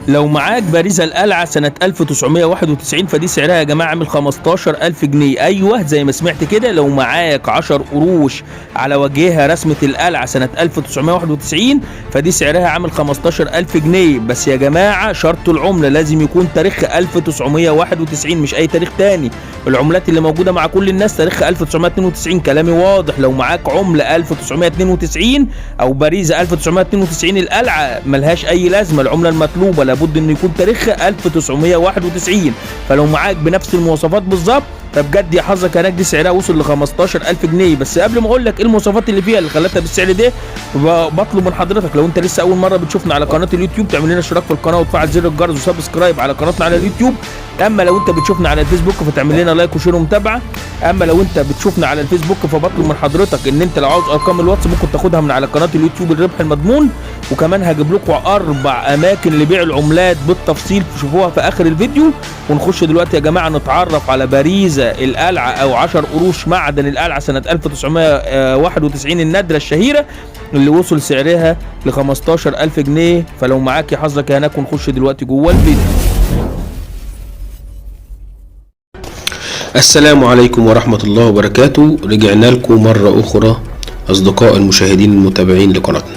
لو معاك باريزة القلعة سنة 1991 فدي سعرها يا جماعة عامل 15,000 جنيه. أيوه زي ما سمعت كده، لو معاك 10 قروش على وجهها رسمة القلعة سنة 1991 فدي سعرها عامل 15,000 جنيه. بس يا جماعة شرط العملة لازم يكون تاريخها 1991 مش أي تاريخ تاني. العملات اللي موجودة مع كل الناس تاريخها 1992. كلامي واضح، لو معاك عملة 1992 أو باريزة 1992 القلعة ملهاش أي لازمة. العملة المطلوبة لابد انه يكون تاريخها 1991. فلو معاك بنفس المواصفات بالظبط فبجد يا حظك هناك دي سعرها وصل ل 15,000 جنيه. بس قبل ما اقول لك ايه المواصفات اللي فيها اللي خلتها بالسعر ده، بطلب من حضرتك لو انت لسه اول مره بتشوفنا على قناه اليوتيوب تعمل لنا اشتراك في القناه وتفعل زر الجرس وسبسكرايب على قناتنا على اليوتيوب. اما لو انت بتشوفنا على الفيسبوك فتعمل لنا لايك وشير ومتابعه. اما لو انت بتشوفنا على الفيسبوك فبطلب من حضرتك ان انت لو عاوز ارقام الواتس ممكن تاخدها من على قناه اليوتيوب الربح المضمون. وكمان هجيب لكم 4 اماكن لبيع العملات بالتفصيل تشوفوها في اخر الفيديو. ونخش دلوقتي يا جماعه نتعرف على باريزة القلعه او 10 قروش معدن القلعه سنه 1991 النادره الشهيره اللي وصل سعرها ل 15,000 جنيه. فلو معاك يا حظك هناك. ونخش دلوقتي جوه الفيديو. السلام عليكم ورحمة الله وبركاته. رجعنا لكم مرة أخرى أصدقاء المشاهدين المتابعين لقناتنا.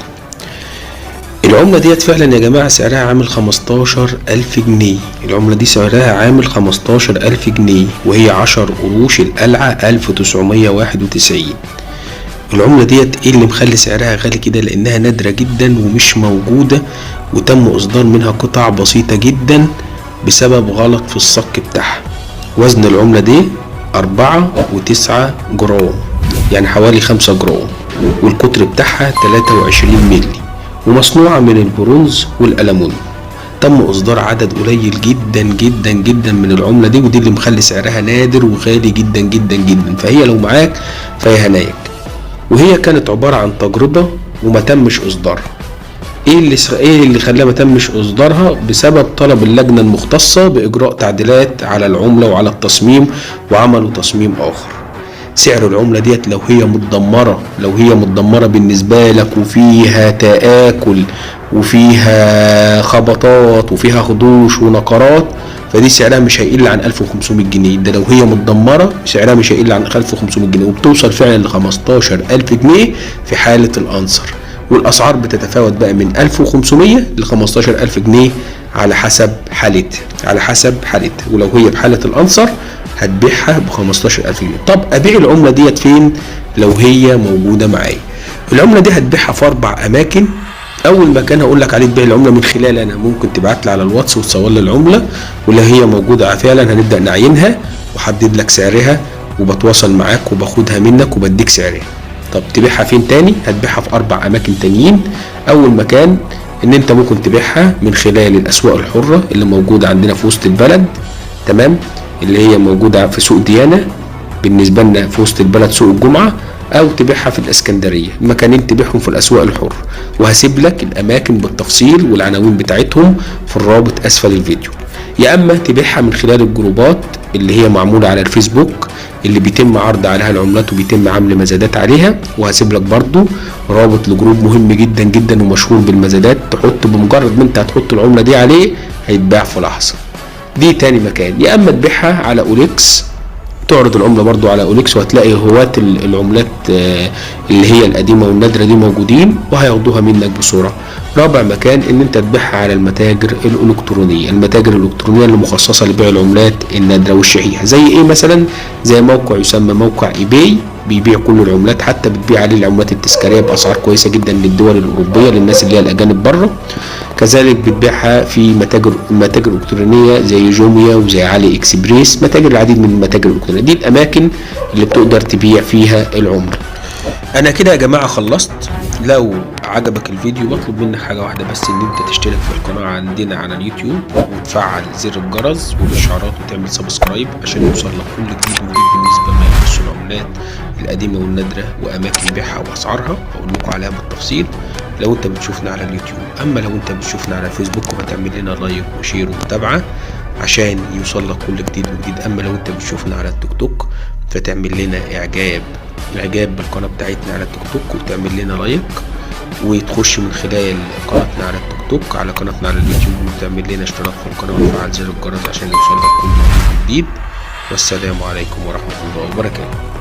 العملة ديت فعلا يا جماعة سعرها عامل 15,000 جنيه. العملة دي سعرها عامل 15,000 جنيه وهي 10 قروش القلعة 1991. العملة ديت ايه اللي مخلي سعرها غالي كده؟ لأنها نادرة جدا ومش موجودة، وتم إصدار منها قطع بسيطة جدا بسبب غلط في الصك بتاعها. وزن العملة دي 4.9 جرام، يعني حوالي 5 جرام، والقطر بتاعها 23 ملي، ومصنوعة من البرونز والألمونيوم. تم إصدار عدد قليل جدا جدا جدا من العملة دي، ودي اللي مخلي سعرها نادر وغالي جدا جدا جدا. فهي لو معاك فهي هناك. وهي كانت عبارة عن تجربة وما تمش إصدارها. ايه اللي خلاها ما تمش اصدارها؟ بسبب طلب اللجنه المختصه باجراء تعديلات على العمله وعلى التصميم، وعملوا تصميم اخر. سعر العمله ديت لو هي متدمره بالنسبه لك وفيها تآكل وفيها خبطات وفيها خدوش ونقرات فدي سعرها مش هيقل عن 1500 جنيه. ده لو هي متدمره سعرها مش هيقل عن 1500 جنيه، وبتوصل فعلا ل 15,000 جنيه في حاله الانصر. والاسعار بتتفاوت بقى من 1500 ل 15,000 جنيه على حسب حالتها. ولو هي بحالة الانصر هتبيعها ب 15,000 جنيه. طب ابيع العملة ديت فين لو هي موجودة معايا؟ العملة دي هتبيعها في 4 اماكن. اول مكان هقول لك عليه تبيع العملة من خلال انا، ممكن تبعت لي على الواتس وتصور لي العملة، ولو هي موجودة فعلا هنبدأ نعينها واحدد لك سعرها وبتواصل معاك وباخدها منك وبديك سعرها. طب تبيعها فين تاني؟ هتبيعها في 4 اماكن تانيين. اول مكان ان انت ممكن تبيعها من خلال الاسواق الحرة اللي موجودة عندنا في وسط البلد، تمام، اللي هي موجودة في سوق ديانة بالنسبة لنا في وسط البلد سوق الجمعة، او تبيعها في الاسكندرية. مكانين تبيعهم في الاسواق الحرة، وهسيب لك الاماكن بالتفصيل والعناوين بتاعتهم في الرابط اسفل الفيديو. يا اما تبيعها من خلال الجروبات اللي هي معمولة على الفيسبوك اللي بيتم عرض عليها العملات وبيتم عمل مزادات عليها، وهسيب لك برضو رابط لجروب مهم جدا جدا ومشهور بالمزادات. تحط بمجرد ما انت هتحط العملة دي عليه هيتباع في لحظة. دي تاني مكان. يا اما تبيعها على اوليكس، تعرض العملة برضو على اوليكس وهتلاقي هواة العملات اللي هي القديمة والنادرة دي موجودين وهياخدوها منك بسرعة. رابع مكان ان انت تبيعها على المتاجر الالكترونية اللي مخصصة لبيع العملات النادرة والشحيحة. زي ايه مثلا؟ زي موقع يسمى موقع ايباي، بيبيع كل العملات، حتى بتبيع عليه العملات التذكارية باسعار كويسة جدا للدول الاوروبية للناس اللي هي الاجانب بره. كذلك بتبيعها في متاجر الكترونية زي جوميا وزي علي اكسبريس، العديد من المتاجر الالكترونية. دي الاماكن اللي بتقدر تبيع فيها العملة. انا كده يا جماعة خلصت. لو عجبك الفيديو بطلب منك حاجة واحدة بس، ان انت تشترك في القناة عندنا على اليوتيوب وتفعل زر الجرس والاشعارات وتعمل سبسكرايب عشان يوصل لك كل جديد بالنسبة ما يخص العملات القديمة والنادرة واماكن بيعها واسعارها، هقول لكم عليها بالتفصيل لو انت بتشوفنا على اليوتيوب. اما لو انت بتشوفنا على الفيسبوك فتعمل لنا لايك وشير ومتابعة عشان يوصل لك كل جديد. اما لو انت بتشوفنا على التيك توك فتعمل لنا اعجاب بالقناة بتاعتنا على التيك توك وتعمل لنا لايك وتخش من خلال قناتنا على التيك توك توك، على قناتنا على اليوتيوب، وتعمل لنا اشتراك في القناة وتفعل زر الجرس عشان يوصلك كل جديد. والسلام عليكم ورحمة الله وبركاته.